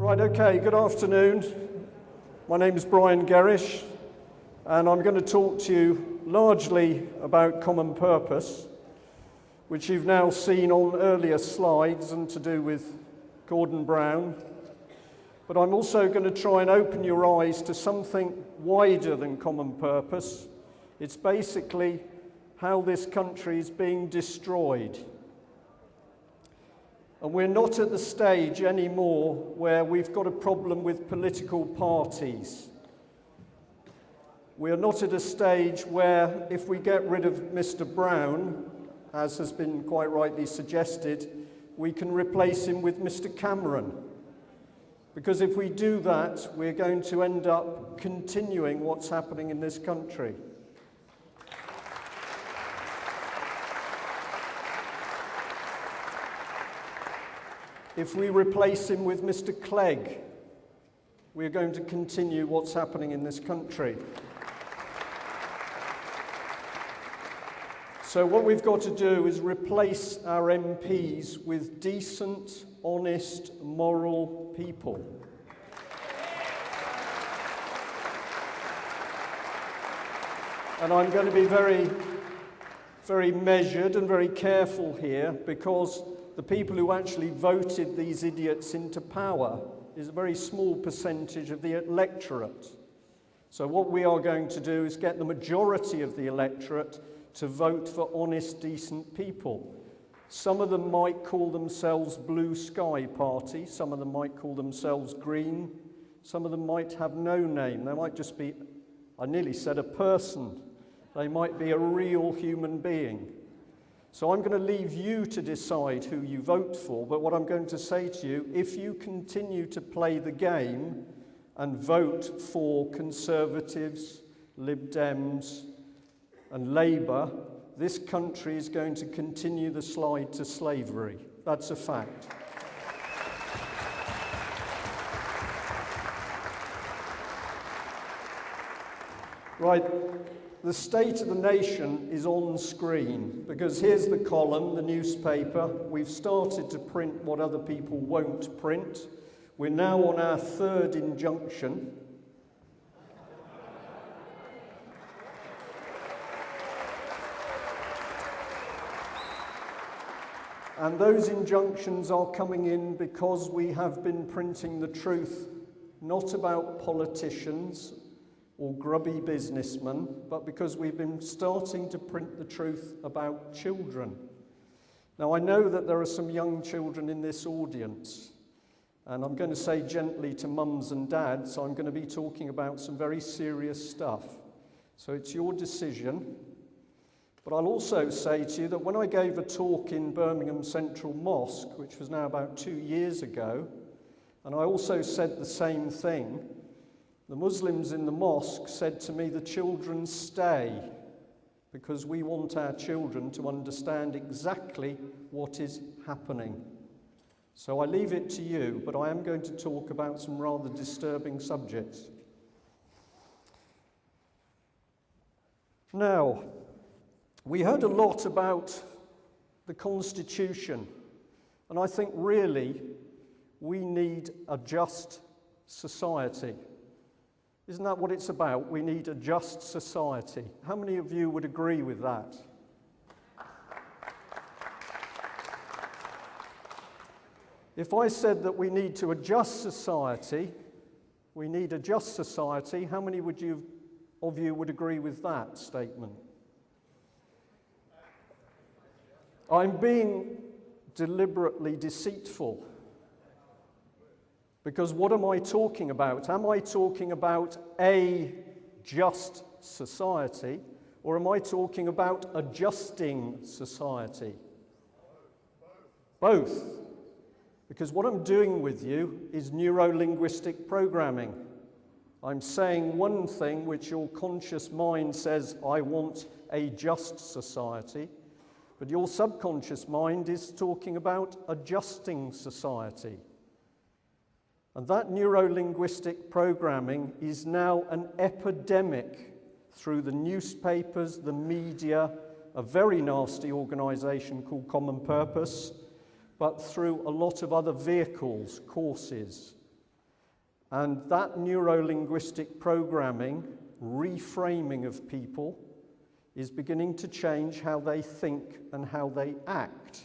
Right, okay, good afternoon. My name is Brian Gerrish, and I'm going to talk to you largely about common purpose, which you've now seen on earlier slides and to do with Gordon Brown. But I'm also going to try and open your eyes to something wider than common purpose. It's basically how this country is being destroyed. And we're not at the stage anymore where we've got a problem with political parties. We are not at a stage where if we get rid of Mr. Brown, as has been quite rightly suggested, we can replace him with Mr. Cameron. Because if we do that, we're going to end up continuing what's happening in this country. If we replace him with Mr. Clegg, we're going to continue what's happening in this country. So what we've got to do is replace our MPs with decent, honest, moral people. And I'm going to be very, very measured and very careful here, because the people who actually voted these idiots into power is a very small percentage of the electorate. So what we are going to do is get the majority of the electorate to vote for honest, decent people. Some of them might call themselves Blue Sky Party, some of them might call themselves Green, some of them might have no name. They might just be, I nearly said a person. They might be a real human being. So I'm going to leave you to decide who you vote for, but what I'm going to say to you, if you continue to play the game and vote for Conservatives, Lib Dems and Labour, this country is going to continue the slide to slavery. That's a fact. Right. The state of the nation is on screen, because here's the column, the newspaper. We've started to print what other people won't print. We're now on our third injunction. And those injunctions are coming in because we have been printing the truth, not about politicians or grubby businessmen, but because we've been starting to print the truth about children. Now, I know that there are some young children in this audience, and I'm going to say gently to mums and dads, I'm going to be talking about some very serious stuff. So it's your decision. But I'll also say to you that when I gave a talk in Birmingham Central Mosque, which was now about 2 years ago, and I also said the same thing, the Muslims in the mosque said to me, the children stay, because we want our children to understand exactly what is happening. So I leave it to you, but I am going to talk about some rather disturbing subjects. Now, we heard a lot about the Constitution, and I think really we need a just society. Isn't that what it's about? We need a just society. How many of you would agree with that? If I said that we need to adjust society, we need a just society, how many of you would agree with that statement? I'm being deliberately deceitful. Because what am I talking about? Am I talking about a just society, or am I talking about adjusting society? Both. Because what I'm doing with you is neuro-linguistic programming. I'm saying one thing which your conscious mind says, I want a just society, but your subconscious mind is talking about adjusting society. And that neuro-linguistic programming is now an epidemic through the newspapers, the media, a very nasty organisation called Common Purpose, but through a lot of other vehicles, courses, And that neuro-linguistic programming, reframing of people, is beginning to change how they think and how they act.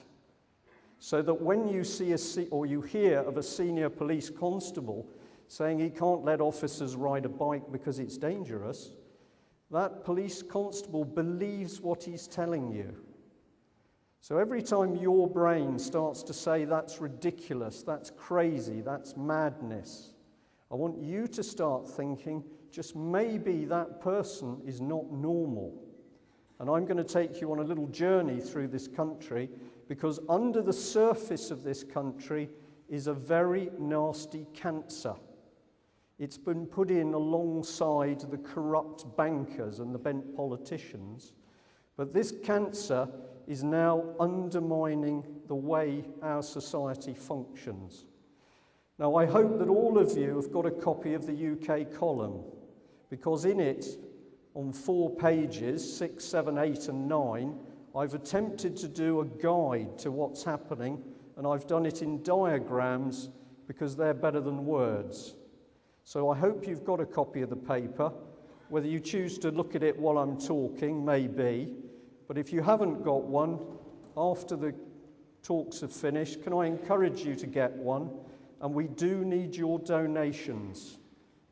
So that when you see or you hear of a senior police constable saying he can't let officers ride a bike because it's dangerous, that police constable believes what he's telling you. So every time your brain starts to say that's ridiculous, that's crazy, that's madness, I want you to start thinking, just maybe that person is not normal. And I'm going to take you on a little journey through this country, because under the surface of this country is a very nasty cancer. It's been put in alongside the corrupt bankers and the bent politicians. But this cancer is now undermining the way our society functions. Now, I hope that all of you have got a copy of the UK column, because in it, on 4 pages, 6, 7, 8 and 9, I've attempted to do a guide to what's happening, and I've done it in diagrams because they're better than words. So I hope you've got a copy of the paper. Whether you choose to look at it while I'm talking, maybe, but if you haven't got one, after the talks have finished, can I encourage you to get one? And we do need your donations.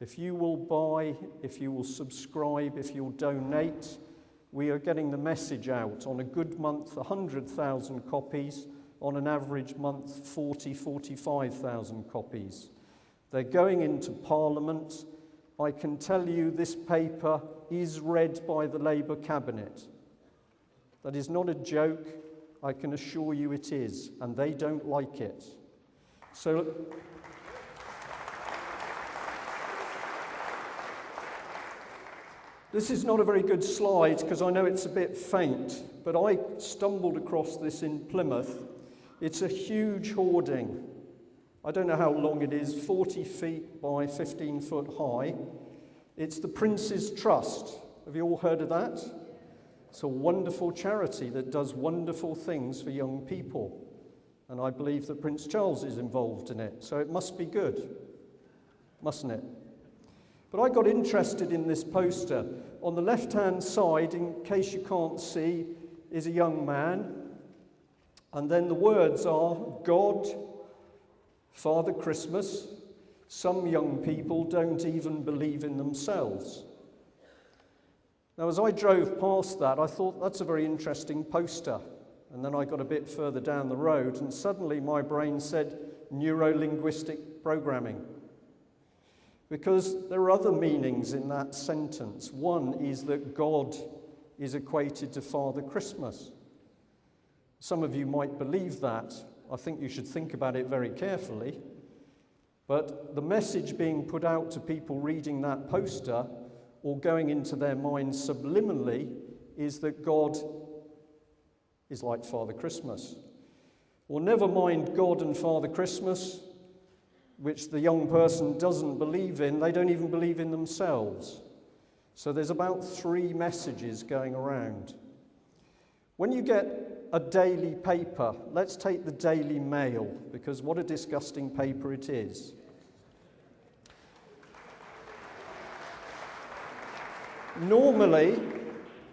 If you will buy, if you will subscribe, if you'll donate, we are getting the message out. On a good month, 100,000 copies. On an average month, 45,000 copies. They're going into Parliament. I can tell you this paper is read by the Labour cabinet. That is not a joke. I can assure you it is, and they don't like it. So this is not a very good slide because I know it's a bit faint, but I stumbled across this in Plymouth. It's a huge hoarding. I don't know how long it is, 40 feet by 15 foot high. It's the Prince's Trust. Have you all heard of that? It's a wonderful charity that does wonderful things for young people. And I believe that Prince Charles is involved in it, so it must be good, mustn't it? But I got interested in this poster. On the left-hand side, in case you can't see, is a young man. And then the words are, God, Father Christmas. Some young people don't even believe in themselves. Now, as I drove past that, I thought, that's a very interesting poster. And then I got a bit further down the road, and suddenly my brain said, neuro-linguistic programming. Because there are other meanings in that sentence. One is that God is equated to Father Christmas. Some of you might believe that. I think you should think about it very carefully. But the message being put out to people reading that poster or going into their minds subliminally is that God is like Father Christmas. Or never mind God and Father Christmas, which the young person doesn't believe in. They don't even believe in themselves. So there's about 3 messages going around. When you get a daily paper, let's take the Daily Mail, because what a disgusting paper it is. Normally,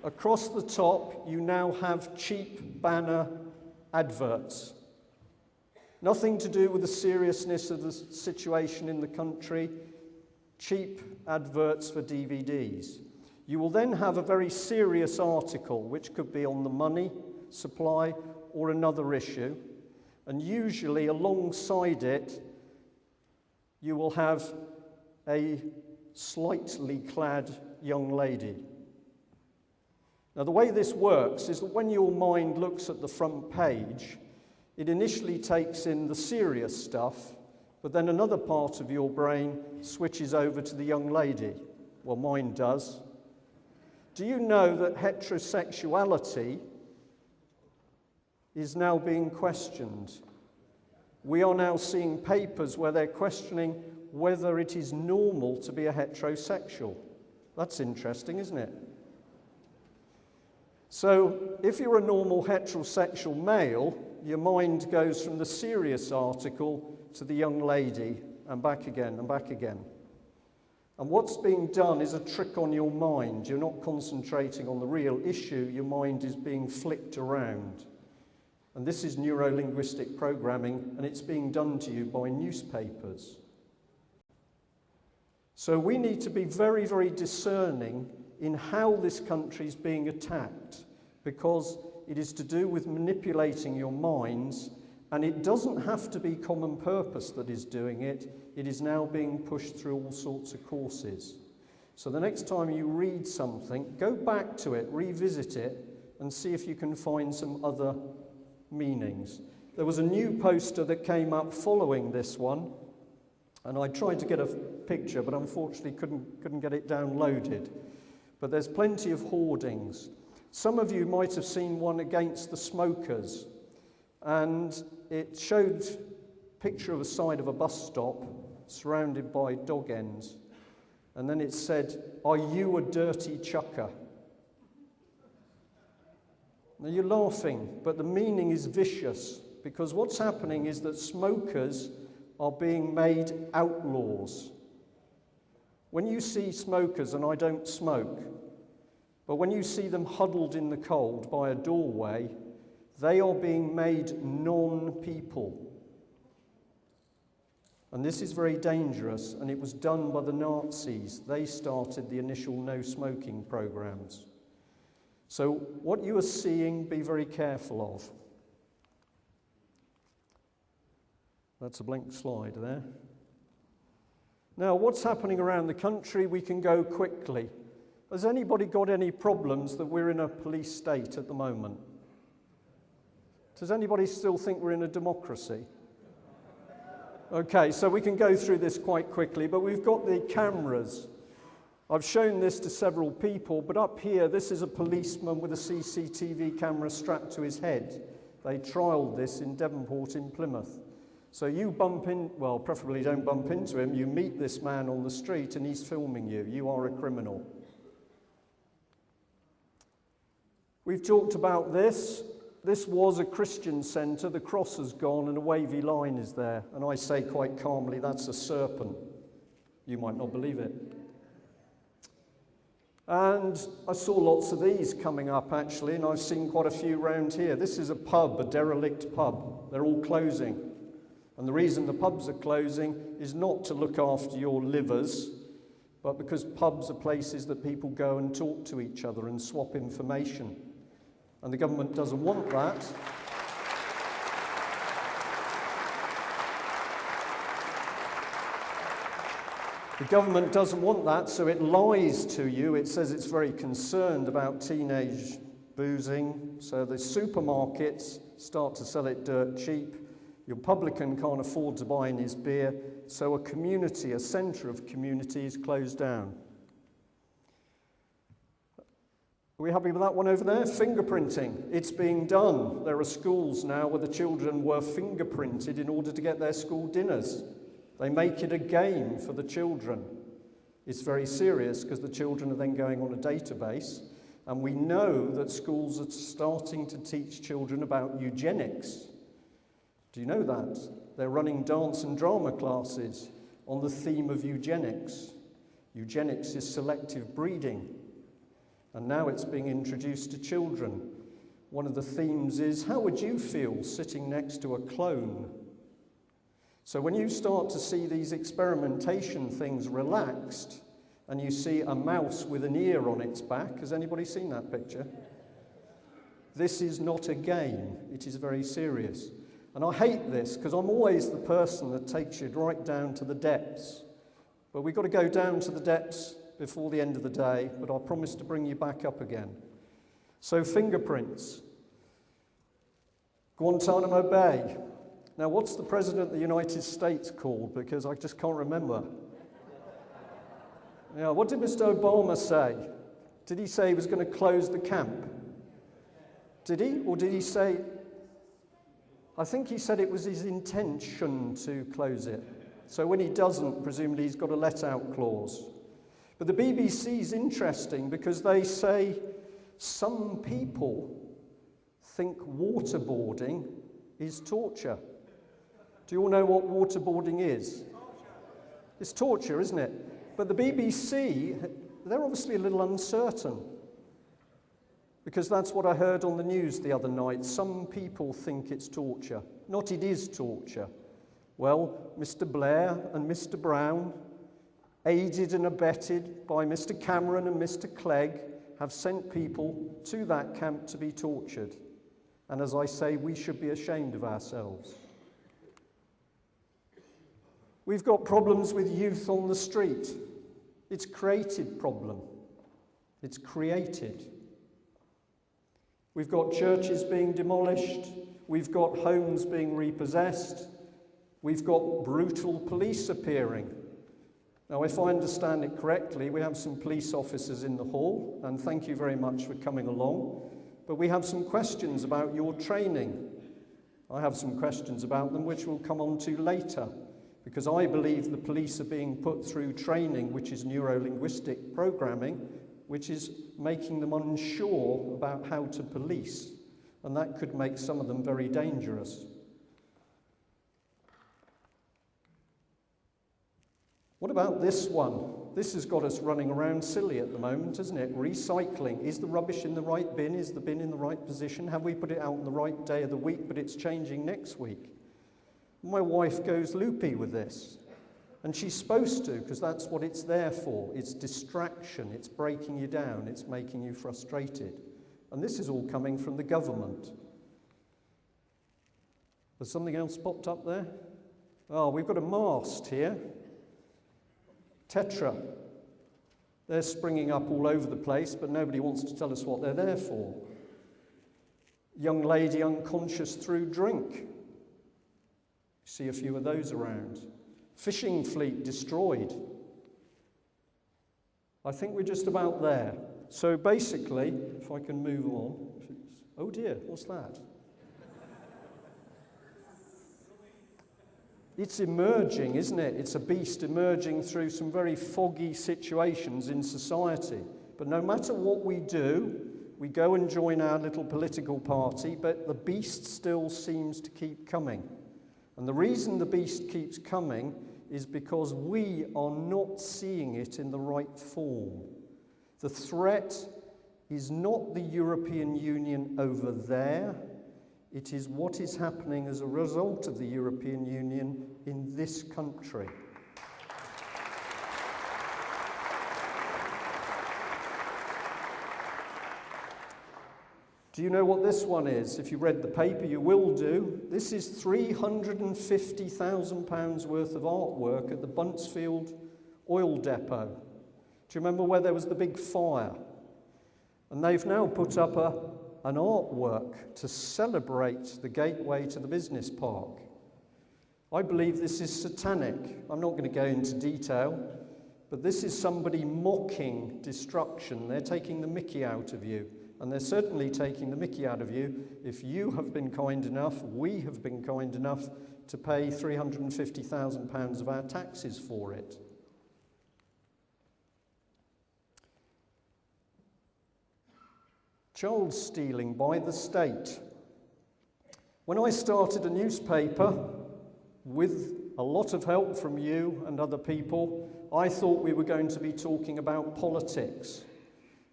across the top, you now have cheap banner adverts. Nothing to do with the seriousness of the situation in the country. Cheap adverts for DVDs. You will then have a very serious article, which could be on the money supply or another issue. And usually alongside it, you will have a slightly clad young lady. Now, the way this works is that when your mind looks at the front page, it initially takes in the serious stuff, but then another part of your brain switches over to the young lady. Well, mine does. Do you know that heterosexuality is now being questioned? We are now seeing papers where they're questioning whether it is normal to be a heterosexual. That's interesting, isn't it? So, if you're a normal heterosexual male, your mind goes from the serious article to the young lady and back again and back again. And what's being done is a trick on your mind. You're not concentrating on the real issue. Your mind is being flicked around. And this is neuro-linguistic programming, and it's being done to you by newspapers. So we need to be very, very discerning in how this country is being attacked, because it is to do with manipulating your minds, and it doesn't have to be common purpose that is doing it. It is now being pushed through all sorts of courses. So the next time you read something, go back to it, revisit it, and see if you can find some other meanings. There was a new poster that came up following this one, and I tried to get a picture, but unfortunately couldn't get it downloaded. But there's plenty of hoardings. Some of you might have seen one against the smokers, and it showed a picture of a side of a bus stop surrounded by dog ends, and then it said, "Are you a dirty chucker?" Now you're laughing, but the meaning is vicious, because what's happening is that smokers are being made outlaws. When you see smokers, and I don't smoke, but when you see them huddled in the cold by a doorway, they are being made non-people. And this is very dangerous, and it was done by the Nazis. They started the initial no-smoking programs. So what you are seeing, be very careful of. That's a blank slide there. Now, what's happening around the country, we can go quickly. Has anybody got any problems that we're in a police state at the moment? Does anybody still think we're in a democracy? Okay, so we can go through this quite quickly, but we've got the cameras. I've shown this to several people, but up here, this is a policeman with a CCTV camera strapped to his head. They trialled this in Devonport in Plymouth. So you bump in, well, preferably don't bump into him, you meet this man on the street and he's filming you. You are a criminal. We've talked about this. This was a Christian centre. The cross has gone and a wavy line is there. And I say quite calmly, that's a serpent. You might not believe it. And I saw lots of these coming up, actually, and I've seen quite a few round here. This is a pub, a derelict pub. They're all closing. And the reason the pubs are closing is not to look after your livers, but because pubs are places that people go and talk to each other and swap information. And the government doesn't want that. The government doesn't want that, so it lies to you. It says it's very concerned about teenage boozing. So the supermarkets start to sell it dirt cheap. Your publican can't afford to buy in his beer. So a community, a centre of community is closed down. Are we happy with that one over there? Fingerprinting. It's being done. There are schools now where the children were fingerprinted in order to get their school dinners. They make it a game for the children. It's very serious because the children are then going on a database. And we know that schools are starting to teach children about eugenics. Do you know that? They're running dance and drama classes on the theme of eugenics. Eugenics is selective breeding. And now it's being introduced to children. One of the themes is, how would you feel sitting next to a clone? So when you start to see these experimentation things relaxed, and you see a mouse with an ear on its back, has anybody seen that picture? This is not a game, it is very serious. And I hate this, because I'm always the person that takes you right down to the depths. But we've got to go down to the depths before the end of the day, but I promise to bring you back up again. So fingerprints. Guantanamo Bay. Now, what's the President of the United States called? Because I just can't remember. Yeah, what did Mr. Obama say? Did he say he was going to close the camp? Did he? Or did he say... I think he said it was his intention to close it. So when he doesn't, presumably he's got a let-out clause. But the BBC is interesting because they say some people think waterboarding is torture. Do you all know what waterboarding is? It's torture, isn't it? But the BBC, they're obviously a little uncertain, because that's what I heard on the news the other night. Some people think it's torture. Not it is torture. Well, Mr. Blair and Mr. Brown, aided and abetted by Mr. Cameron and Mr. Clegg, have sent people to that camp to be tortured. And as I say, we should be ashamed of ourselves. We've got problems with youth on the street. It's a created problem. It's created. We've got churches being demolished. We've got homes being repossessed. We've got brutal police appearing. Now, if I understand it correctly, we have some police officers in the hall, and thank you very much for coming along. But we have some questions about your training. I have some questions about them, which we'll come on to later, because I believe the police are being put through training, which is neuro-linguistic programming, which is making them unsure about how to police, and that could make some of them very dangerous. What about this one? This has got us running around silly at the moment, isn't it? Recycling. Is the rubbish in the right bin? Is the bin in the right position? Have we put it out on the right day of the week, but it's changing next week? My wife goes loopy with this. And she's supposed to, because that's what it's there for. It's distraction. It's breaking you down. It's making you frustrated. And this is all coming from the government. Has something else popped up there? Oh, we've got a mast here. Tetra. They're springing up all over the place, but nobody wants to tell us what they're there for. Young lady unconscious through drink. See a few of those around. Fishing fleet destroyed. I think we're just about there. So basically, if I can move on. Oh dear, what's that? It's emerging, isn't it? It's a beast emerging through some very foggy situations in society. But no matter what we do, we go and join our little political party, but the beast still seems to keep coming. And the reason the beast keeps coming is because we are not seeing it in the right form. The threat is not the European Union over there. It is what is happening as a result of the European Union in this country. Do you know what this one is? If you read the paper, you will do. This is £350,000 worth of artwork at the Buntsfield oil depot. Do you remember where there was the big fire? And they've now put up an artwork to celebrate the gateway to the business park. I believe this is satanic. I'm not going to go into detail, but this is somebody mocking destruction. They're taking the mickey out of you. And they're certainly taking the mickey out of you if you have been kind enough, we have been kind enough to pay £350,000 of our taxes for it. Child stealing by the state. When I started a newspaper, with a lot of help from you and other people, I thought we were going to be talking about politics.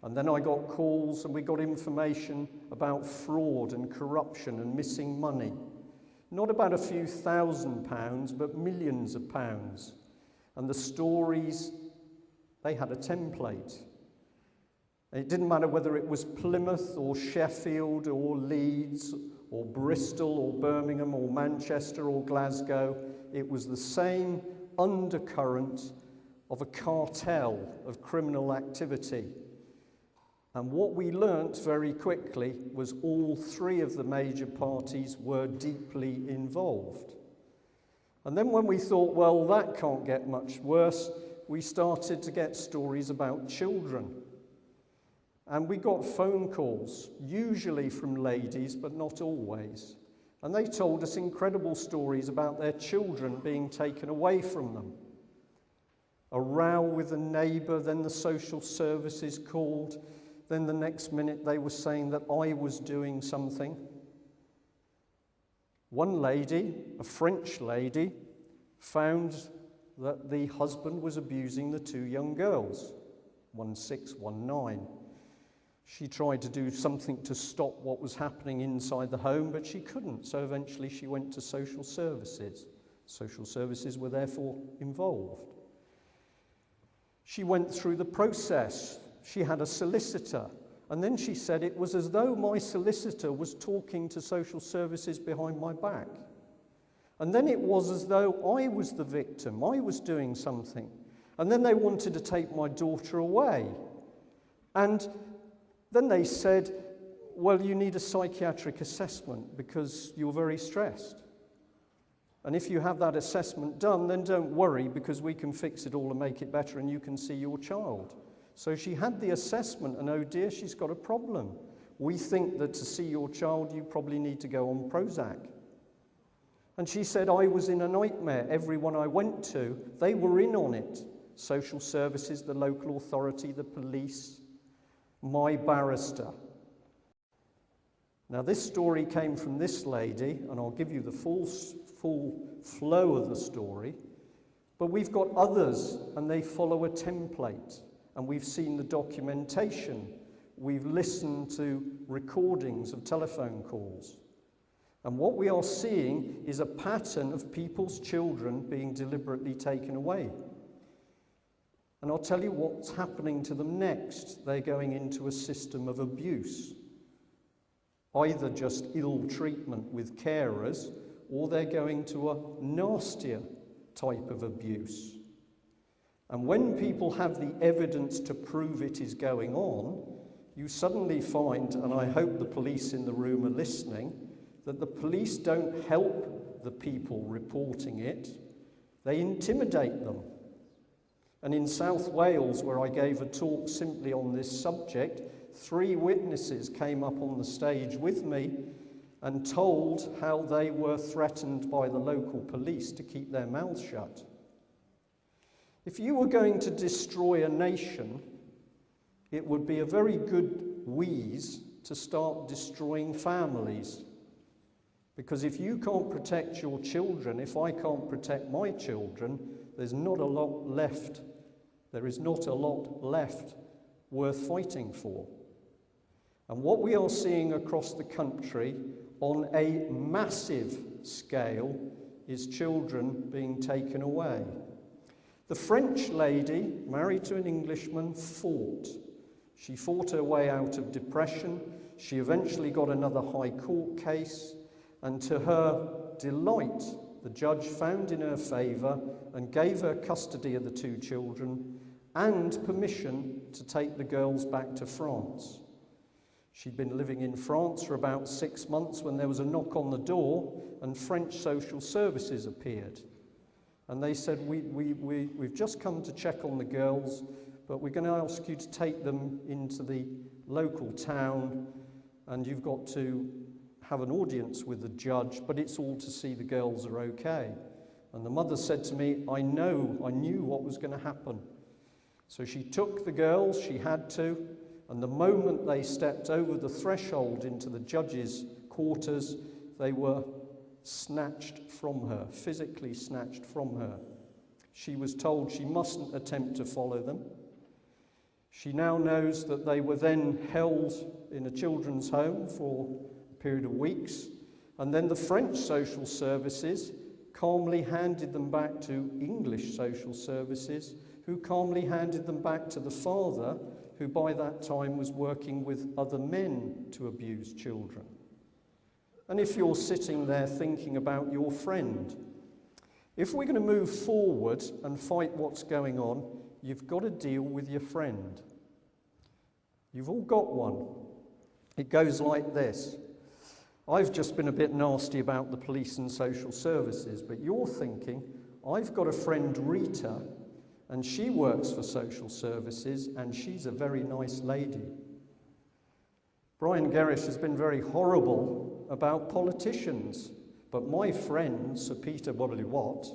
And then I got calls and we got information about fraud and corruption and missing money. Not about a few £1,000s, but millions of pounds. And the stories, they had a template. It didn't matter whether it was Plymouth or Sheffield or Leeds or Bristol or Birmingham or Manchester or Glasgow. It was the same undercurrent of a cartel of criminal activity. And what we learnt very quickly was all three of the major parties were deeply involved. And then when we thought, well, that can't get much worse, we started to get stories about children. And we got phone calls, usually from ladies, but not always. And they told us incredible stories about their children being taken away from them. A row with a neighbour, then the social services called. Then the next minute they were saying that I was doing something. One lady, a French lady, found that the husband was abusing the two young girls, one 6, one 9. She tried to do something to stop what was happening inside the home, but she couldn't, so eventually she went to social services. Social services were therefore involved. She went through the process. She had a solicitor, and then she said it was as though my solicitor was talking to social services behind my back. And then it was as though I was the victim, I was doing something. And then they wanted to take my daughter away. And then they said, well, you need a psychiatric assessment because you're very stressed. And if you have that assessment done, then don't worry because we can fix it all and make it better and you can see your child. So she had the assessment and oh dear, she's got a problem. We think that to see your child, you probably need to go on Prozac. And she said, I was in a nightmare. Everyone I went to, they were in on it. Social services, the local authority, the police, my barrister. Now this story came from this lady, and I'll give you the full flow of the story, but we've got others and they follow a template, and we've seen the documentation, we've listened to recordings of telephone calls, and what we are seeing is a pattern of people's children being deliberately taken away. And I'll tell you what's happening to them next. They're going into a system of abuse. Either just ill treatment with carers, or they're going to a nastier type of abuse. And when people have the evidence to prove it is going on, you suddenly find, and I hope the police in the room are listening, that the police don't help the people reporting it, they intimidate them. And in South Wales, where I gave a talk simply on this subject, 3 witnesses came up on the stage with me and told how they were threatened by the local police to keep their mouths shut. If you were going to destroy a nation, it would be a very good wheeze to start destroying families. Because if you can't protect your children, if I can't protect my children, there's not a lot left. There is not a lot left worth fighting for. And what we are seeing across the country on a massive scale is children being taken away. The French lady, married to an Englishman, fought. She fought her way out of depression. She eventually got another high court case, and to her delight, the judge found in her favour and gave her custody of the 2 children and permission to take the girls back to France. She'd been living in France for about 6 months when there was a knock on the door and French social services appeared. And they said, we've just come to check on the girls, but we're going to ask you to take them into the local town and you've got to have an audience with the judge, but it's all to see the girls are okay. And the mother said to me, I knew what was going to happen. So she took the girls, she had to, and the moment they stepped over the threshold into the judge's quarters, they were snatched from her, physically snatched from her. She was told she mustn't attempt to follow them. She now knows that they were then held in a children's home for a period of weeks, and then the French social services calmly handed them back to English social services, who calmly handed them back to the father, who by that time was working with other men to abuse children. And if you're sitting there thinking about your friend, if we're going to move forward and fight what's going on, you've got to deal with your friend. You've all got one. It goes like this. I've just been a bit nasty about the police and social services, but you're thinking, I've got a friend, Rita, and she works for social services, and she's a very nice lady. Brian Gerrish has been very horrible about politicians, but my friend, Sir Peter Watt,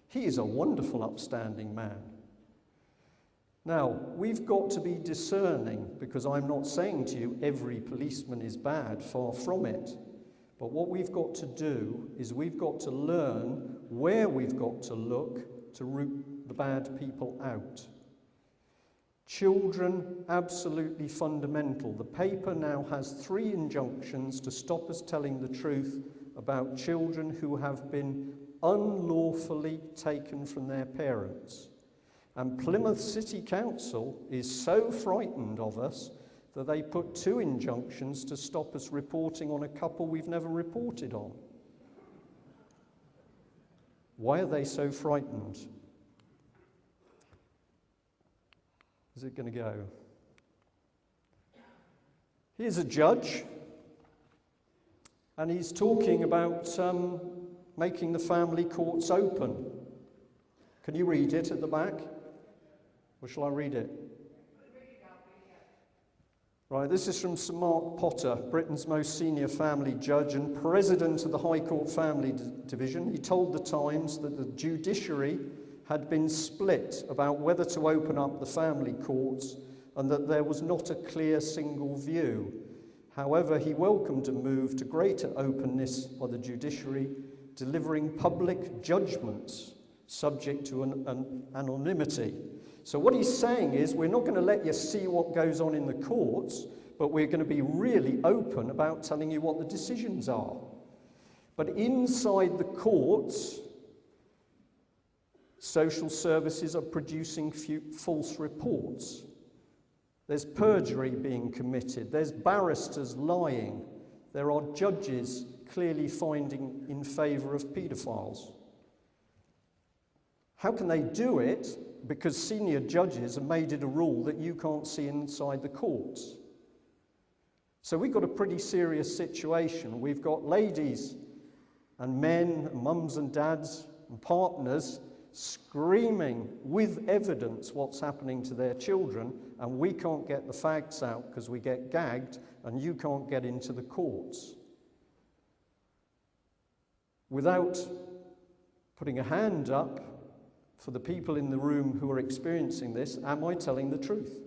he is a wonderful, upstanding man. Now, we've got to be discerning, because I'm not saying to you every policeman is bad, far from it. But what we've got to do is we've got to learn where we've got to look to root the bad people out. Children, absolutely fundamental. The paper now has 3 injunctions to stop us telling the truth about children who have been unlawfully taken from their parents. And Plymouth City Council is so frightened of us that they put 2 injunctions to stop us reporting on a couple we've never reported on. Why are they so frightened? Is it going to go? Here's a judge, and he's talking about making the family courts open. Can you read it at the back? Or shall I read it? Right, this is from Sir Mark Potter, Britain's most senior family judge and president of the High Court Family Division. He told the Times that the judiciary had been split about whether to open up the family courts and that there was not a clear single view. However, he welcomed a move to greater openness by the judiciary, delivering public judgments subject to an anonymity. So what he's saying is, we're not going to let you see what goes on in the courts, but we're going to be really open about telling you what the decisions are. But inside the courts, social services are producing false reports. There's perjury being committed. There's barristers lying. There are judges clearly finding in favour of paedophiles. How can they do it? Because senior judges have made it a rule that you can't see inside the courts. So we've got a pretty serious situation. We've got ladies and men, and mums and dads and partners screaming with evidence what's happening to their children, and we can't get the facts out because we get gagged, and you can't get into the courts. Without putting a hand up for the people in the room who are experiencing this, am I telling the truth?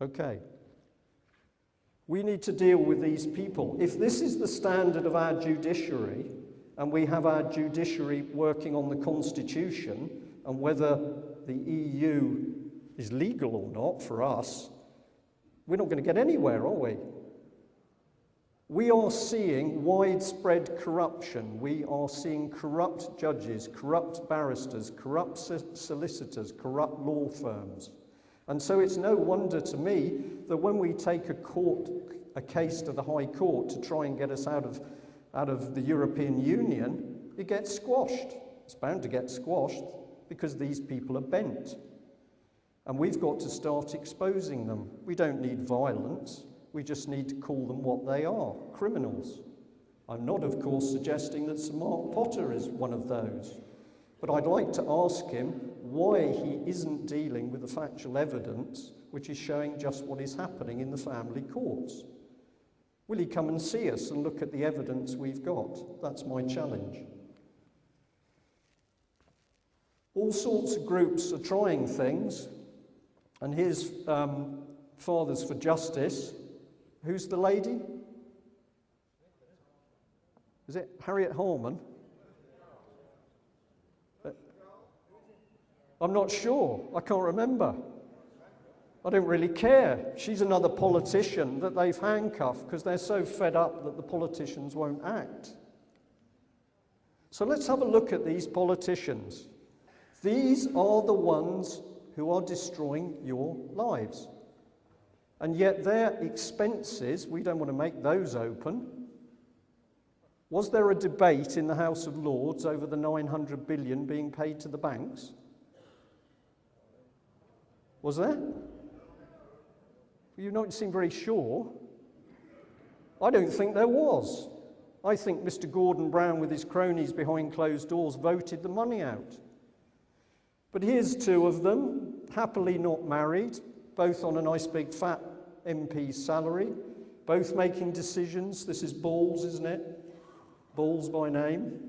Okay. We need to deal with these people. If this is the standard of our judiciary, and we have our judiciary working on the Constitution, and whether the EU is legal or not for us, we're not going to get anywhere, are we? We are seeing widespread corruption. We are seeing corrupt judges, corrupt barristers, corrupt solicitors, corrupt law firms. And so it's no wonder to me that when we take a case to the High Court to try and get us out of the European Union, it gets squashed. It's bound to get squashed because these people are bent. And we've got to start exposing them. We don't need violence. We just need to call them what they are, criminals. I'm not, of course, suggesting that Sir Mark Potter is one of those. But I'd like to ask him why he isn't dealing with the factual evidence which is showing just what is happening in the family courts. Will he come and see us and look at the evidence we've got? That's my challenge. All sorts of groups are trying things, and here's Fathers for Justice. Who's the lady? Is it Harriet Harman? I'm not sure. I can't remember. I don't really care. She's another politician that they've handcuffed because they're so fed up that the politicians won't act. So let's have a look at these politicians. These are the ones who are destroying your lives. And yet their expenses, we don't want to make those open. Was there a debate in the House of Lords over the 900 billion being paid to the banks? Was there? You don't seem very sure. I don't think there was. I think Mr. Gordon Brown with his cronies behind closed doors voted the money out. But here's 2 of them, happily not married, both on a nice big fat MP salary, both making decisions. This is Balls, isn't it? Balls by name.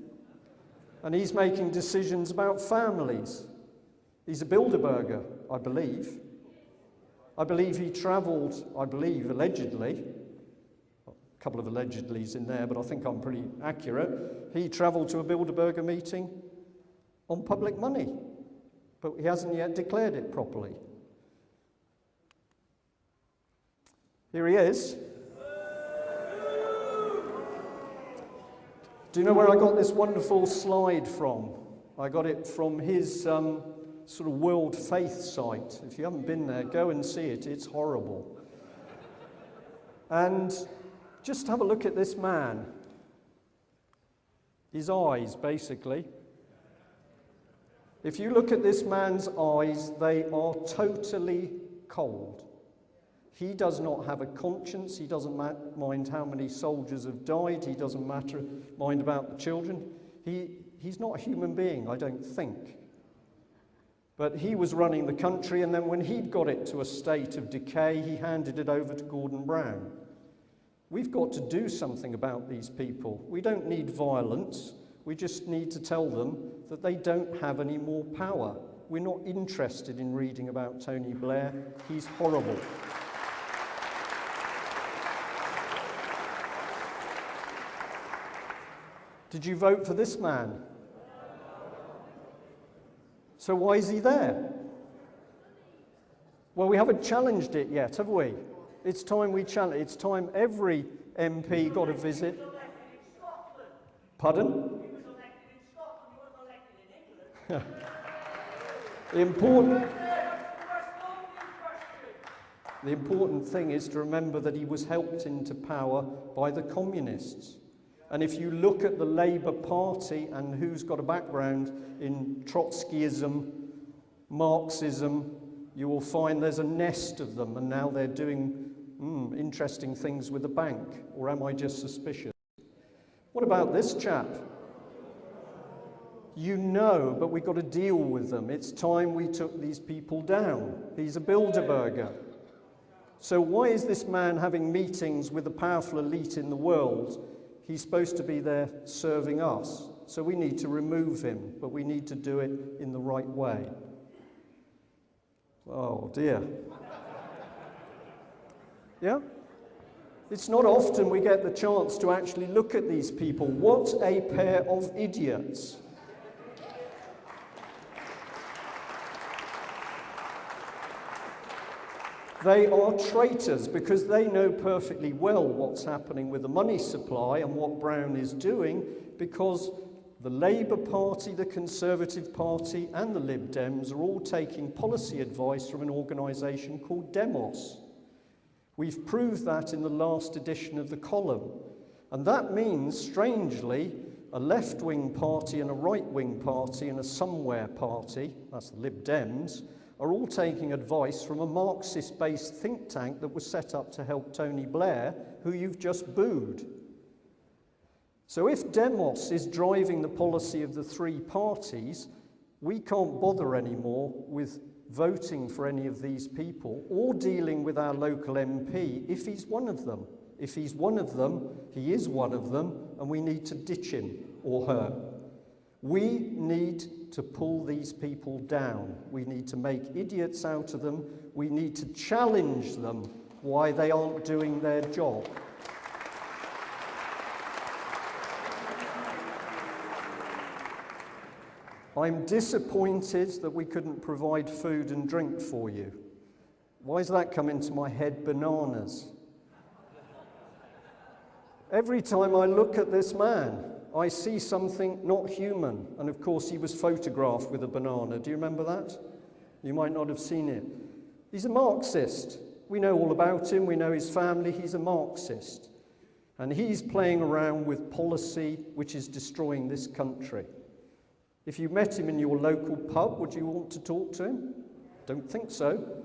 And he's making decisions about families. He's a Bilderberger, I believe. I believe he travelled, allegedly, a couple of allegedlys in there, but I think I'm pretty accurate. He travelled to a Bilderberger meeting on public money, but he hasn't yet declared it properly. Here he is. Do you know where I got this wonderful slide from? I got it from his sort of World Faith site. If you haven't been there, go and see it. It's horrible. And just have a look at this man. His eyes, basically. If you look at this man's eyes, they are totally cold. He does not have a conscience. He doesn't mind how many soldiers have died. He doesn't mind about the children. He's not a human being, I don't think. But he was running the country, and then when he'd got it to a state of decay, he handed it over to Gordon Brown. We've got to do something about these people. We don't need violence. We just need to tell them that they don't have any more power. We're not interested in reading about Tony Blair. He's horrible. Did you vote for this man? So why is he there? Well, we haven't challenged it yet, have we? It's time we challenge. It's time every MP got a visit. Pardon? He was elected in Scotland. He wasn't elected in England. The important thing is to remember that he was helped into power by the communists. And if you look at the Labour Party and who's got a background in Trotskyism, Marxism, you will find there's a nest of them, and now they're doing interesting things with the bank. Or am I just suspicious? What about this chap? You know, but we've got to deal with them. It's time we took these people down. He's a Bilderberger. So why is this man having meetings with the powerful elite in the world? He's supposed to be there serving us. So we need to remove him, but we need to do it in the right way. Oh dear. Yeah? It's not often we get the chance to actually look at these people. What a pair of idiots. They are traitors because they know perfectly well what's happening with the money supply and what Brown is doing, because the Labour Party, the Conservative Party and the Lib Dems are all taking policy advice from an organisation called Demos. We've proved that in the last edition of the column. And that means, strangely, a left-wing party and a right-wing party and a somewhere party, that's the Lib Dems, are all taking advice from a Marxist-based think tank that was set up to help Tony Blair, who you've just booed. So if Demos is driving the policy of the three parties, we can't bother anymore with voting for any of these people or dealing with our local MP if he's one of them. If he's one of them, he is one of them, and we need to ditch him or her. We need to pull these people down. We need to make idiots out of them. We need to challenge them why they aren't doing their job. I'm disappointed that we couldn't provide food and drink for you. Why does that come into my head? Bananas. Every time I look at this man, I see something not human. And of course, he was photographed with a banana. Do you remember that? You might not have seen it. He's a Marxist. We know all about him. We know his family. He's a Marxist. And he's playing around with policy which is destroying this country. If you met him in your local pub, would you want to talk to him? Don't think so.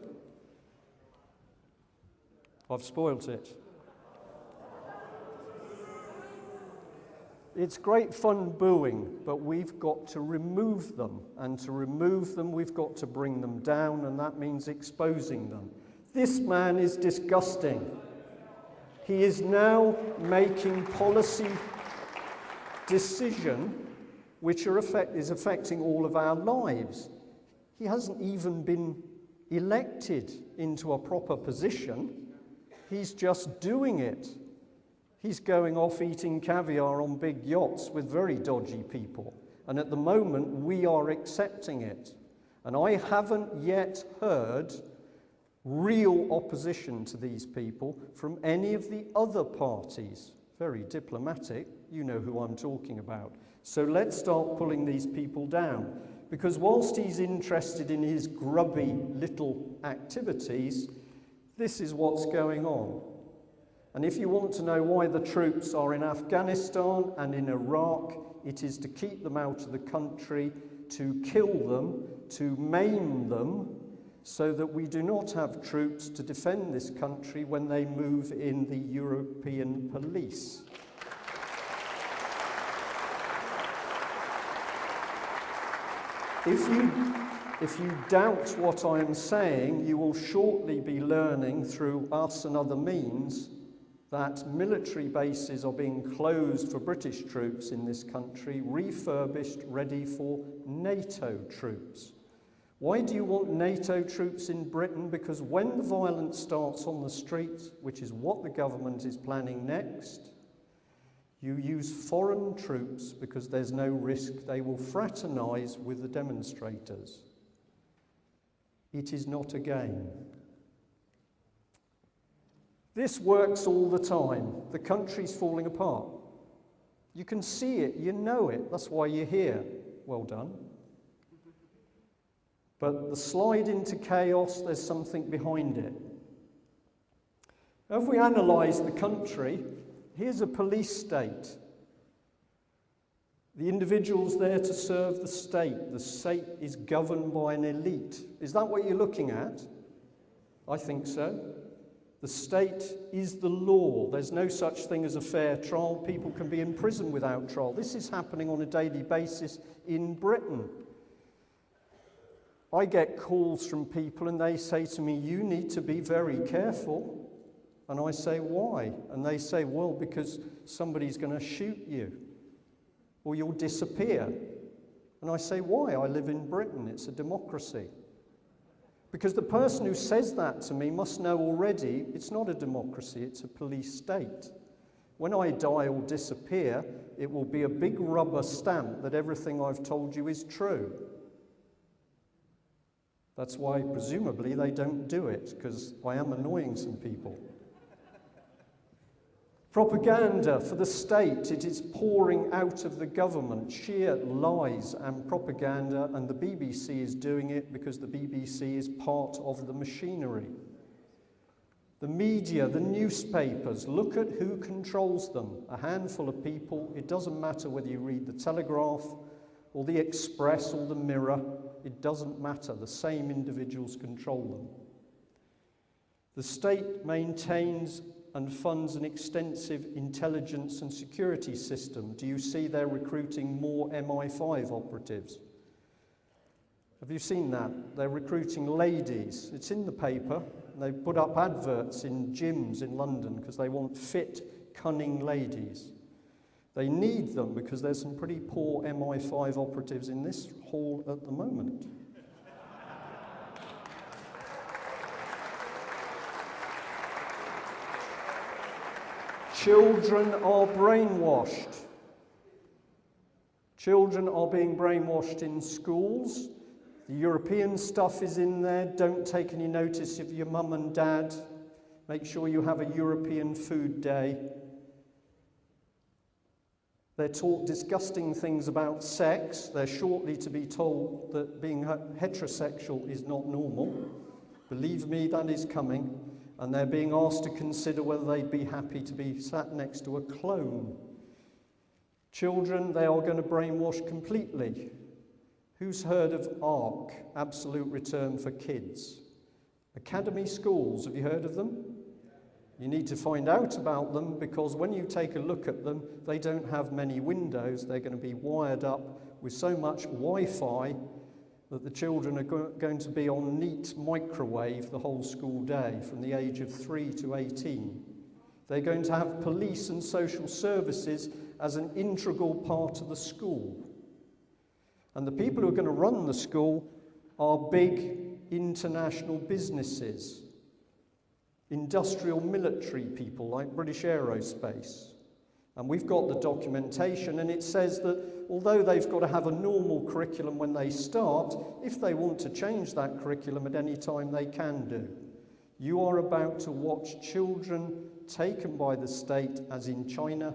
I've spoilt it. It's great fun booing, but we've got to remove them. And to remove them, we've got to bring them down, and that means exposing them. This man is disgusting. He is now making policy decisions which is affecting all of our lives. He hasn't even been elected into a proper position. He's just doing it. He's going off eating caviar on big yachts with very dodgy people. And at the moment, we are accepting it. And I haven't yet heard real opposition to these people from any of the other parties. Very diplomatic, you know who I'm talking about. So let's start pulling these people down. Because whilst he's interested in his grubby little activities, this is what's going on. And if you want to know why the troops are in Afghanistan and in Iraq, it is to keep them out of the country, to kill them, to maim them, so that we do not have troops to defend this country when they move in the European police. If you doubt what I am saying, you will shortly be learning through us and other means that military bases are being closed for British troops in this country, refurbished, ready for NATO troops. Why do you want NATO troops in Britain? Because when the violence starts on the streets, which is what the government is planning next, you use foreign troops because there's no risk they will fraternise with the demonstrators. It is not a game. This works all the time. The country's falling apart. You can see it, you know it, that's why you're here. Well done. But the slide into chaos, there's something behind it. If we analyse the country, here's a police state. The individual's there to serve the state. The state is governed by an elite. Is that what you're looking at? I think so. The state is the law. There's no such thing as a fair trial. People can be in prison without trial. This is happening on a daily basis in Britain. I get calls from people and they say to me, you need to be very careful. And I say, why? And they say, well, because somebody's going to shoot you or you'll disappear. And I say, why? I live in Britain. It's a democracy. Because the person who says that to me must know already it's not a democracy, it's a police state. When I die or disappear, it will be a big rubber stamp that everything I've told you is true. That's why, presumably, they don't do it, because I am annoying some people. Propaganda for the state, it is pouring out of the government, sheer lies and propaganda, and the BBC is doing it because the BBC is part of the machinery. The media, the newspapers, look at who controls them. A handful of people. It doesn't matter whether you read the Telegraph or the Express or the Mirror. It doesn't matter. The same individuals control them. The state maintains and funds an extensive intelligence and security system. Do you see they're recruiting more MI5 operatives? Have you seen that? They're recruiting ladies. It's in the paper. They put up adverts in gyms in London because they want fit, cunning ladies. They need them because there's some pretty poor MI5 operatives in this hall at the moment. Children are brainwashed. Children are being brainwashed in schools. The European stuff is in there. Don't take any notice of your mum and dad. Make sure you have a European food day. They're taught disgusting things about sex. They're shortly to be told that being heterosexual is not normal. Believe me, that is coming. And they're being asked to consider whether they'd be happy to be sat next to a clone. Children, they are going to brainwash completely. Who's heard of ARC, Absolute Return for Kids? Academy schools, have you heard of them? You need to find out about them because when you take a look at them, they don't have many windows. They're going to be wired up with so much Wi-Fi that the children are going to be on neat microwave the whole school day from the age of 3 to 18. They're going to have police and social services as an integral part of the school. And the people who are going to run the school are big international businesses, industrial military people like British Aerospace. And we've got the documentation, and it says that although they've got to have a normal curriculum when they start, if they want to change that curriculum at any time, they can do. You are about to watch children taken by the state, as in China,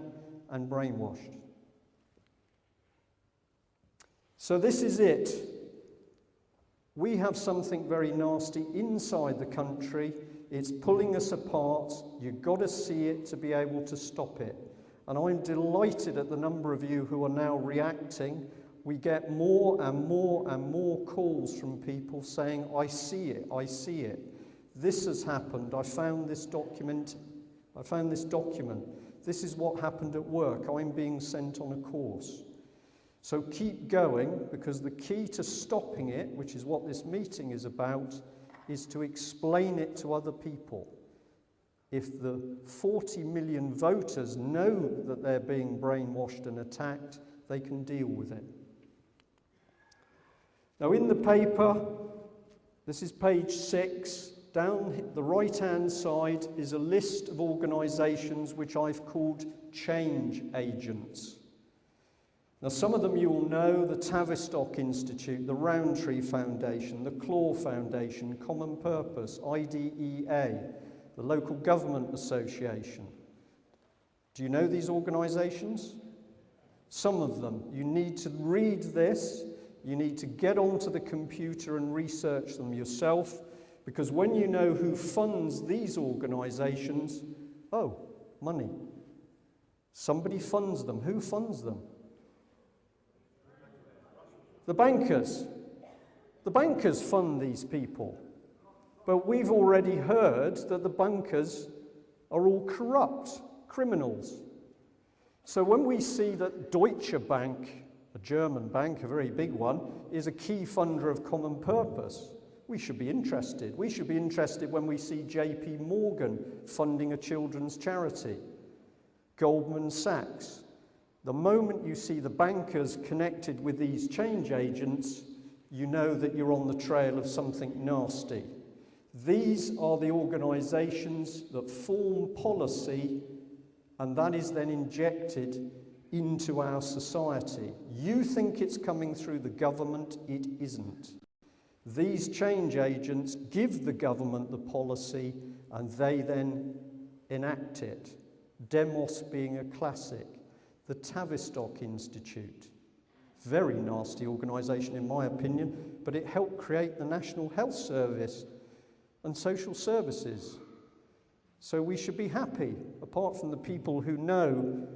and brainwashed. So this is it. We have something very nasty inside the country. It's pulling us apart. You've got to see it to be able to stop it. And I'm delighted at the number of you who are now reacting. We get more and more and more calls from people saying, I see it, I see it. This has happened. I found this document. This is what happened at work. I'm being sent on a course. So keep going, because the key to stopping it, which is what this meeting is about, is to explain it to other people. If the 40 million voters know that they're being brainwashed and attacked, they can deal with it. Now in the paper, this is page 6, down the right-hand side is a list of organisations which I've called change agents. Now some of them you will know: the Tavistock Institute, the Rowntree Foundation, the Claw Foundation, Common Purpose, IDEA, the Local Government Association. Do you know these organisations? Some of them. You need to read this, you need to get onto the computer and research them yourself, because when you know who funds these organisations, oh, money. Somebody funds them. Who funds them? The bankers. The bankers fund these people. But we've already heard that the bankers are all corrupt criminals. So when we see that Deutsche Bank, a German bank, a very big one, is a key funder of Common Purpose, we should be interested. We should be interested when we see JP Morgan funding a children's charity, Goldman Sachs. The moment you see the bankers connected with these change agents, you know that you're on the trail of something nasty. These are the organisations that form policy, and that is then injected into our society. You think it's coming through the government, it isn't. These change agents give the government the policy, and they then enact it. Demos being a classic. The Tavistock Institute. Very nasty organisation in my opinion, but it helped create the National Health Service and social services. So we should be happy, apart from the people who know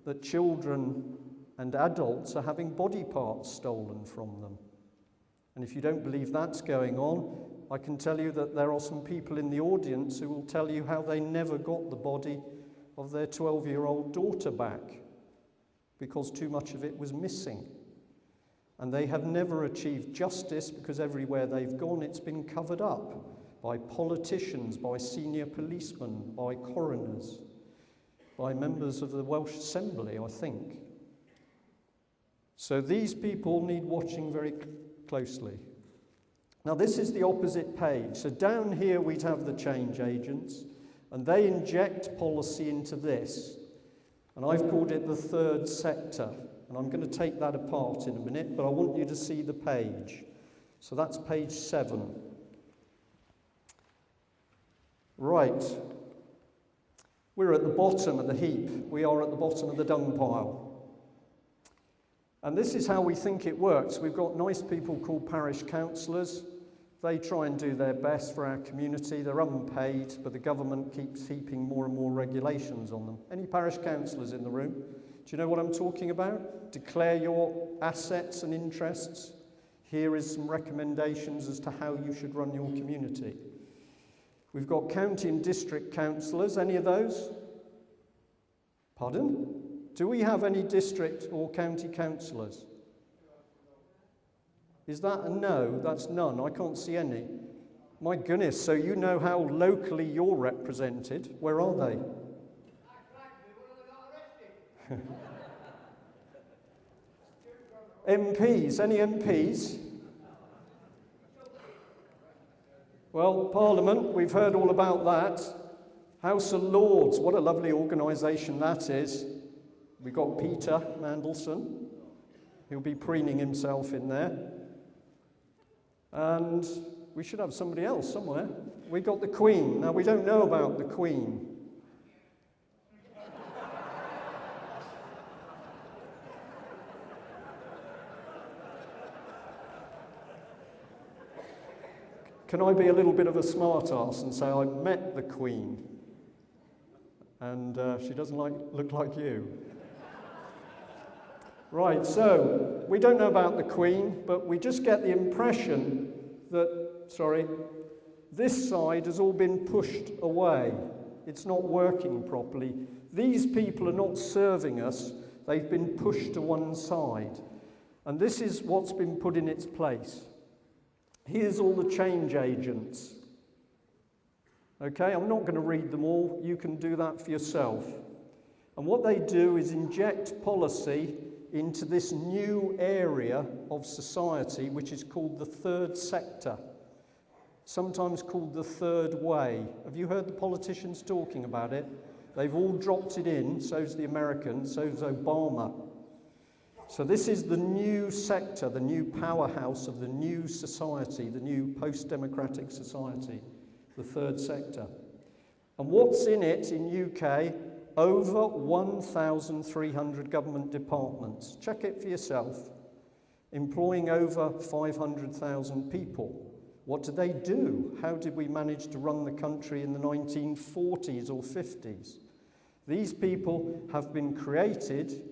that children and adults are having body parts stolen from them. And if you don't believe that's going on, I can tell you that there are some people in the audience who will tell you how they never got the body of their 12-year-old daughter back, because too much of it was missing. And they have never achieved justice, because everywhere they've gone it's been covered up by politicians, by senior policemen, by coroners, by members of the Welsh Assembly, I think. So these people need watching very closely. Now this is the opposite page. So down here we'd have the change agents, and they inject policy into this. And I've called it the third sector, and I'm going to take that apart in a minute, but I want you to see the page. So that's page 7. Right. We're at the bottom of the heap. We are at the bottom of the dung pile. And this is how we think it works. We've got nice people called parish councillors. They try and do their best for our community. They're unpaid, but the government keeps heaping more and more regulations on them. Any parish councillors in the room? Do you know what I'm talking about? Declare your assets and interests. Here is some recommendations as to how you should run your community. We've got county and district councillors. Any of those? Pardon? Do we have any district or county councillors? Is that a no? That's none. I can't see any. My goodness, so you know how locally you're represented. Where are they? MPs. Any MPs? Well, Parliament, we've heard all about that. House of Lords, what a lovely organisation that is. We've got Peter Mandelson. He'll be preening himself in there. And we should have somebody else somewhere. We got the Queen. Now, we don't know about the Queen. Can I be a little bit of a smart-ass and say I met the Queen? And she doesn't look like you. Right, so we don't know about the Queen, but we just get the impression that, this side has all been pushed away. It's not working properly. These people are not serving us. They've been pushed to one side. And this is what's been put in its place. Here's all the change agents. Okay, I'm not going to read them all. You can do that for yourself. And what they do is inject policy into this new area of society, which is called the third sector, sometimes called the third way. Have you heard the politicians talking about it? They've all dropped it in, so's the Americans, so's Obama. So this is the new sector, the new powerhouse of the new society, the new post-democratic society, the third sector. And what's in it in UK? Over 1,300 government departments. Check it for yourself. Employing over 500,000 people. What did they do? How did we manage to run the country in the 1940s or 50s? These people have been created,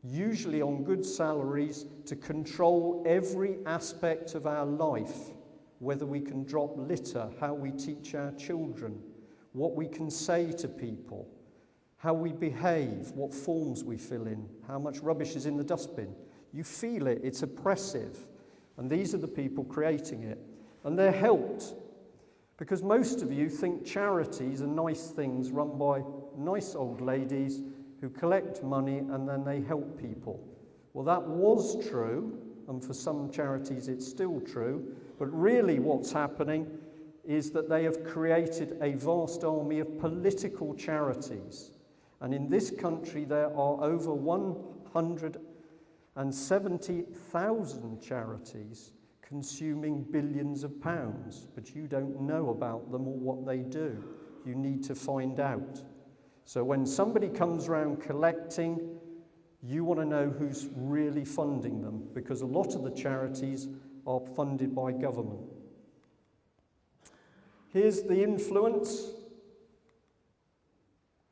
usually on good salaries, to control every aspect of our life, whether we can drop litter, how we teach our children, what we can say to people, how we behave, what forms we fill in, how much rubbish is in the dustbin. You feel it, it's oppressive. And these are the people creating it. And they're helped, because most of you think charities are nice things run by nice old ladies who collect money and then they help people. Well, that was true, and for some charities it's still true, but really what's happening is that they have created a vast army of political charities. And in this country there are over 170,000 charities consuming billions of pounds, but you don't know about them or what they do. You need to find out. So when somebody comes around collecting, you want to know who's really funding them, because a lot of the charities are funded by government. Here's the influence.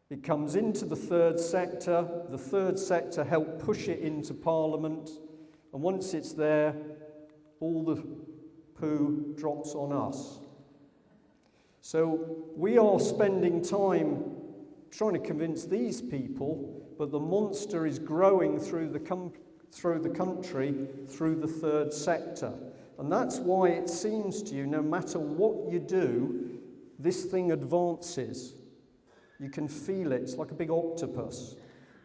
It comes into the third sector. The third sector help push it into Parliament, and once it's there, all the poo drops on us. So we are spending time trying to convince these people, but the monster is growing through the country, through the third sector. And that's why it seems to you, no matter what you do, this thing advances. You can feel it. It's like a big octopus.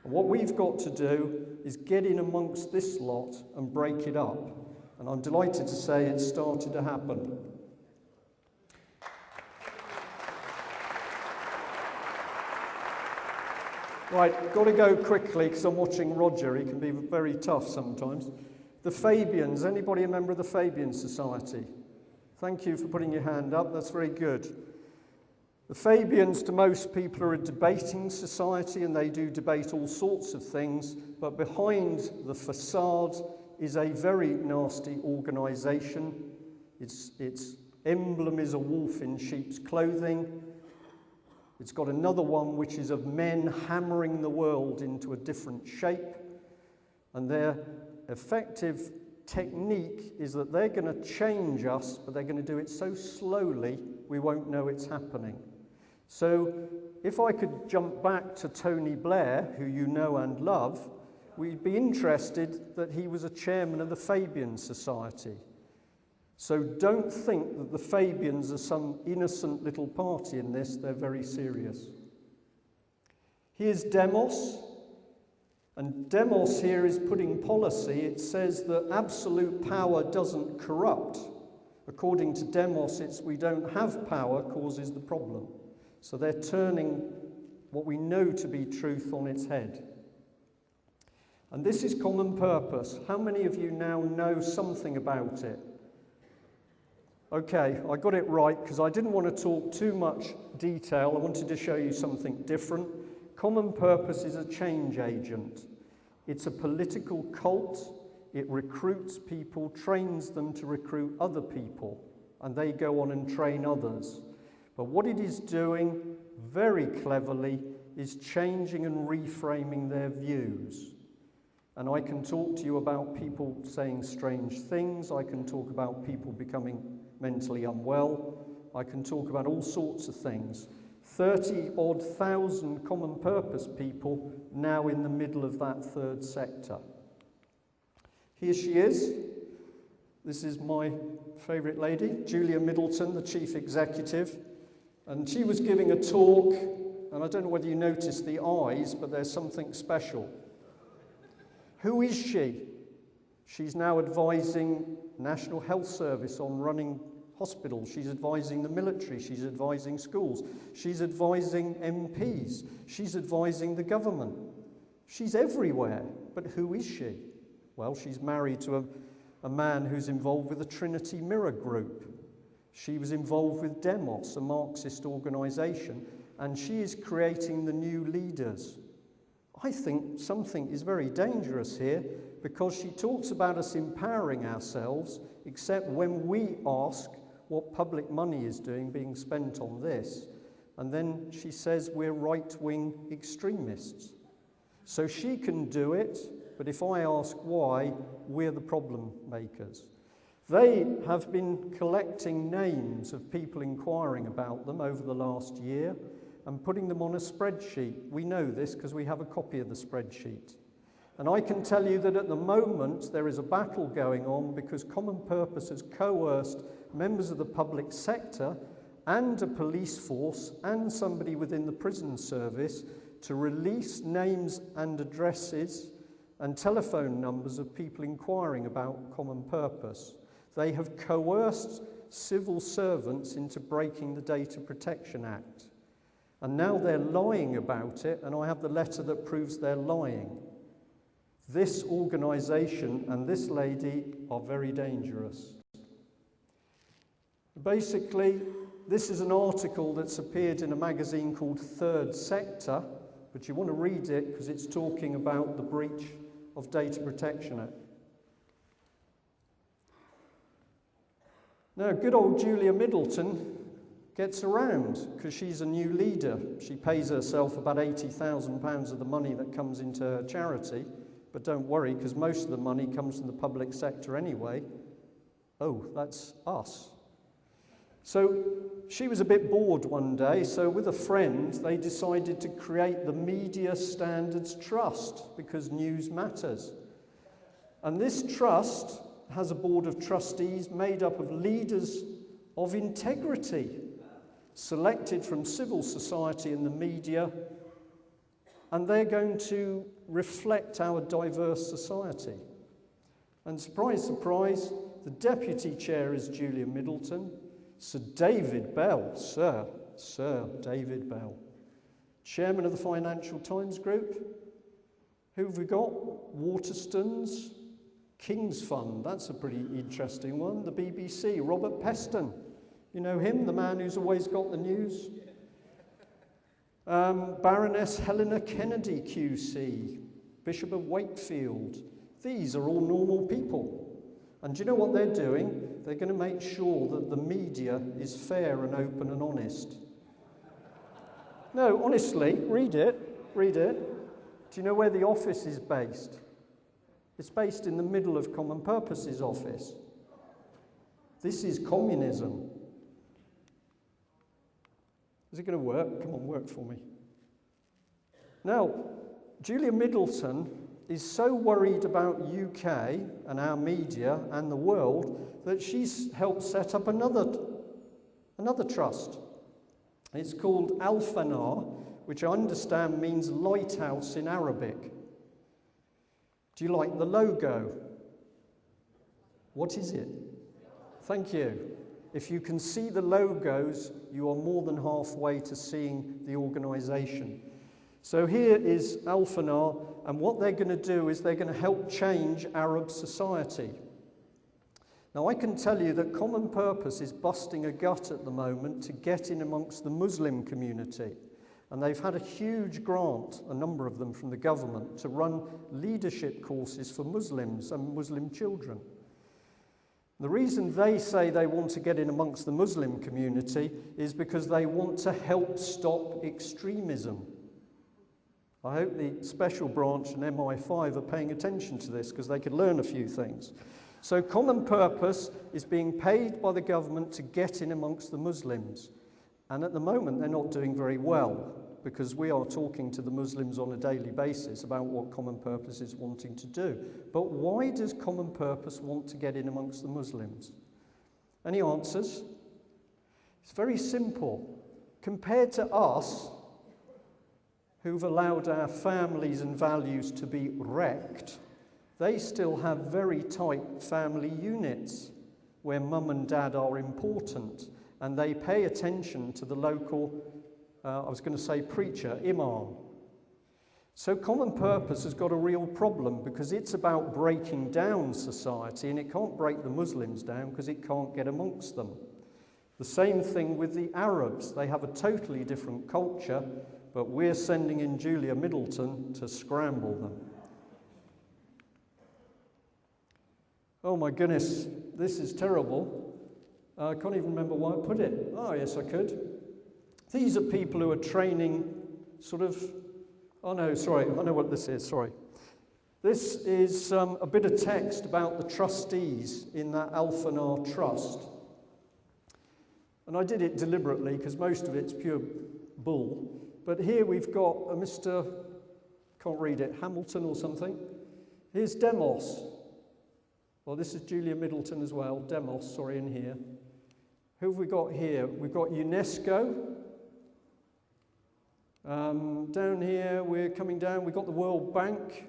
And what we've got to do is get in amongst this lot and break it up. And I'm delighted to say it's started to happen. Right, got to go quickly because I'm watching Roger. He can be very tough sometimes. The Fabians. Anybody a member of the Fabian Society? Thank you for putting your hand up. That's very good. The Fabians, to most people, are a debating society, and they do debate all sorts of things, but behind the facade is a very nasty organisation. Its emblem is a wolf in sheep's clothing. It's got another one which is of men hammering the world into a different shape, and their effective technique is that they're going to change us, but they're going to do it so slowly we won't know it's happening. So if I could jump back to Tony Blair, who you know and love, we'd be interested that he was a chairman of the Fabian Society. So don't think that the Fabians are some innocent little party in this. They're very serious. Here's Demos. And Demos here is putting policy. It says that absolute power doesn't corrupt. According to Demos, it's we don't have power causes the problem. So they're turning what we know to be truth on its head. And this is common purpose. How many of you now know something about it? Okay, I got it right because I didn't want to talk too much detail. I wanted to show you something different. Common purpose is a change agent. It's a political cult. It recruits people, trains them to recruit other people, and they go on and train others. But what it is doing very cleverly is changing and reframing their views. And I can talk to you about people saying strange things. I can talk about people becoming mentally unwell. I can talk about all sorts of things. 30-odd thousand common purpose people now in the middle of that third sector. Here she is. This is my favourite lady, Julia Middleton, the chief executive. And she was giving a talk, and I don't know whether you noticed the eyes, but there's something special. Who is she? She's now advising National Health Service on running hospitals. She's advising the military. She's advising schools. She's advising MPs. She's advising the government. She's everywhere. But who is she? Well, she's married to a man who's involved with the Trinity Mirror Group. She was involved with Demos, a Marxist organisation, and she is creating the new leaders. I think something is very dangerous here because she talks about us empowering ourselves, except when we ask what public money is being spent on this. And then she says we're right-wing extremists. So she can do it, but if I ask why, we're the problem makers. They have been collecting names of people inquiring about them over the last year and putting them on a spreadsheet. We know this because we have a copy of the spreadsheet. And I can tell you that at the moment there is a battle going on because Common Purpose has coerced members of the public sector and a police force and somebody within the prison service to release names and addresses and telephone numbers of people inquiring about Common Purpose. They have coerced civil servants into breaking the Data Protection Act. And now they're lying about it, and I have the letter that proves they're lying. This organisation and this lady are very dangerous. Basically, this is an article that's appeared in a magazine called Third Sector, but you want to read it because it's talking about the breach of Data Protection Act. Now, good old Julia Middleton gets around because she's a new leader. She pays herself about £80,000 of the money that comes into her charity, but don't worry because most of the money comes from the public sector anyway. Oh, that's us. So she was a bit bored one day, so with a friend they decided to create the Media Standards Trust because news matters. And this trust has a board of trustees made up of leaders of integrity, selected from civil society and the media, and they're going to reflect our diverse society. And surprise, surprise, the deputy chair is Julia Middleton, Sir David Bell, Sir David Bell, chairman of the Financial Times Group. Who have we got? Waterstones, King's Fund, that's a pretty interesting one. The BBC, Robert Peston. You know him, the man who's always got the news? Baroness Helena Kennedy QC, Bishop of Wakefield. These are all normal people. And do you know what they're doing? They're going to make sure that the media is fair and open and honest. No, honestly, read it, read it. Do you know where the office is based? It's based in the middle of Common Purpose's office. This is communism. Is it going to work? Come on, work for me. Now, Julia Middleton is so worried about UK and our media and the world that she's helped set up another trust. It's called Al-Fanar, which I understand means lighthouse in Arabic. Do you like the logo? What is it? Thank you. If you can see the logos, you are more than halfway to seeing the organisation. So here is Al-Fanar, and what they're going to do is they're going to help change Arab society. Now, I can tell you that Common Purpose is busting a gut at the moment to get in amongst the Muslim community. And they've had a huge grant, a number of them from the government, to run leadership courses for Muslims and Muslim children. The reason they say they want to get in amongst the Muslim community is because they want to help stop extremism. I hope the Special Branch and MI5 are paying attention to this because they could learn a few things. So Common Purpose is being paid by the government to get in amongst the Muslims. And at the moment, they're not doing very well because we are talking to the Muslims on a daily basis about what Common Purpose is wanting to do. But why does Common Purpose want to get in amongst the Muslims? Any answers? It's very simple. Compared to us, who've allowed our families and values to be wrecked, they still have very tight family units where mum and dad are important, and they pay attention to the local, I was going to say preacher, imam. So Common Purpose has got a real problem because it's about breaking down society, and it can't break the Muslims down because it can't get amongst them. The same thing with the Arabs. They have a totally different culture, but we're sending in Julia Middleton to scramble them. Oh my goodness, this is terrible. I can't even remember why I put it. Oh, yes, I could. These are people who are training sort of, oh no, sorry, I know what this is, sorry. This is a bit of text about the trustees in that Al-Fanar Trust. And I did it deliberately because most of it's pure bull. But here we've got a Mr. Can't read it, Hamilton or something. Here's Demos. Well, this is Julia Middleton as well, Demos, sorry, in here. Who have we got here? We've got UNESCO. Down here, we're coming down, we've got the World Bank.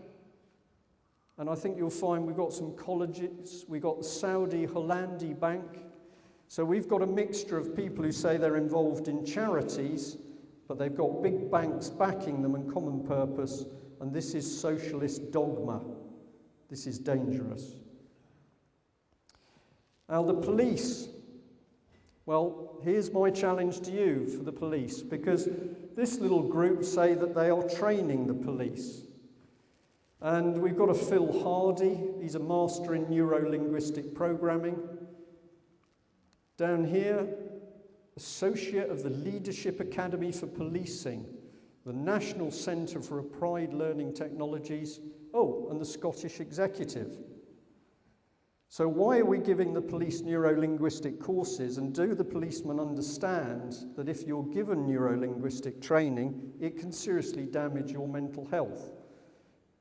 And I think you'll find we've got some colleges. We've got the Saudi Hollandi Bank. So we've got a mixture of people who say they're involved in charities, but they've got big banks backing them and Common Purpose, and this is socialist dogma. This is dangerous. Now the police. Well, here's my challenge to you for the police, because this little group say that they are training the police. And we've got a Phil Hardy, he's a master in neuro-linguistic programming. Down here, Associate of the Leadership Academy for Policing, the National Centre for Applied Learning Technologies, oh, and the Scottish Executive. So why are we giving the police neuro-linguistic courses, and do the policemen understand that if you're given neuro-linguistic training, it can seriously damage your mental health?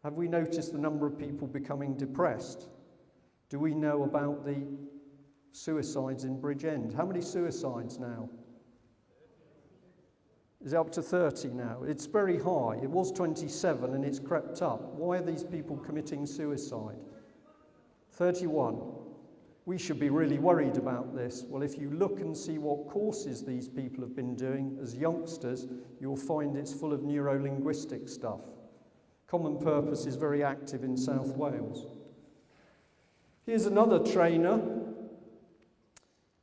Have we noticed the number of people becoming depressed? Do we know about the suicides in Bridgend? How many suicides now? Is it up to 30 now? It's very high. It was 27 and it's crept up. Why are these people committing suicide? 31. We should be really worried about this. Well, if you look and see what courses these people have been doing as youngsters, you'll find it's full of neuro-linguistic stuff. Common Purpose is very active in South Wales. Here's another trainer,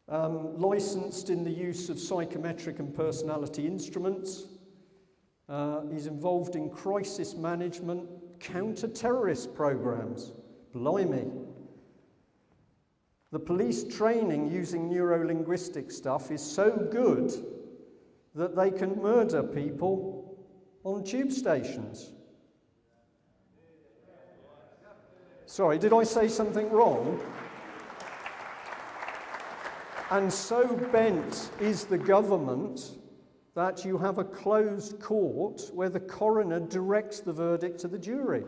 licensed in the use of psychometric and personality instruments. He's involved in crisis management, counter-terrorist programs. Blimey. The police training using neuro-linguistic stuff is so good that they can murder people on tube stations. Sorry, did I say something wrong? And so bent is the government that you have a closed court where the coroner directs the verdict to the jury.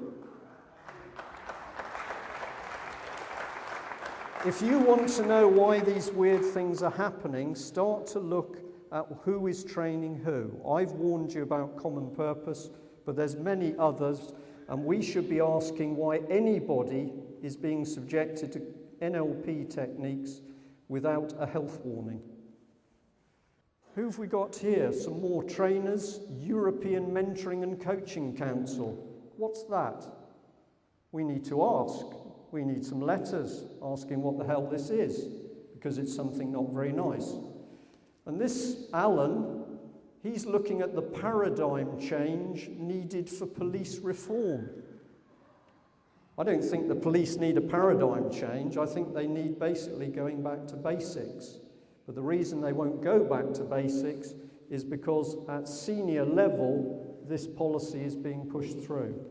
If you want to know why these weird things are happening, start to look at who is training who. I've warned you about Common Purpose, but there's many others, and we should be asking why anybody is being subjected to NLP techniques without a health warning. Who have we got here? Some more trainers, European Mentoring and Coaching Council. What's that? We need to ask. We need some letters asking what the hell this is, because it's something not very nice. And this Alan, he's looking at the paradigm change needed for police reform. I don't think the police need a paradigm change. I think they need basically going back to basics. But the reason they won't go back to basics is because at senior level, this policy is being pushed through.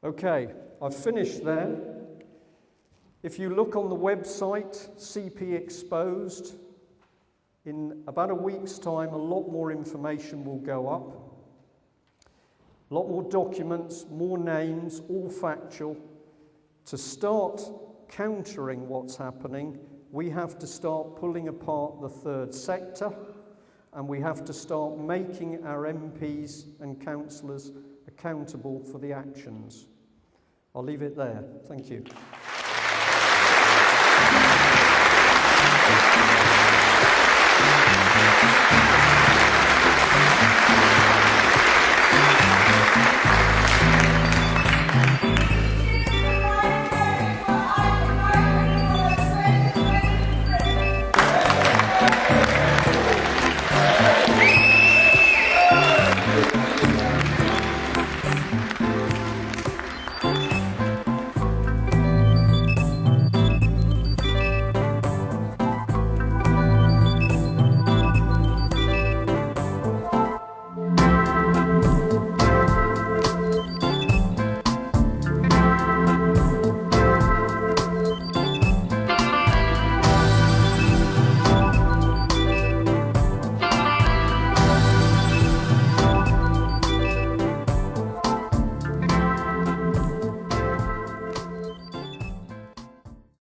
Okay, I've finished there. If you look on the website, CP Exposed, in about a week's time, a lot more information will go up. A lot more documents, more names, all factual. To start countering what's happening, we have to start pulling apart the third sector, and we have to start making our MPs and councillors accountable for the actions. I'll leave it there. Thank you.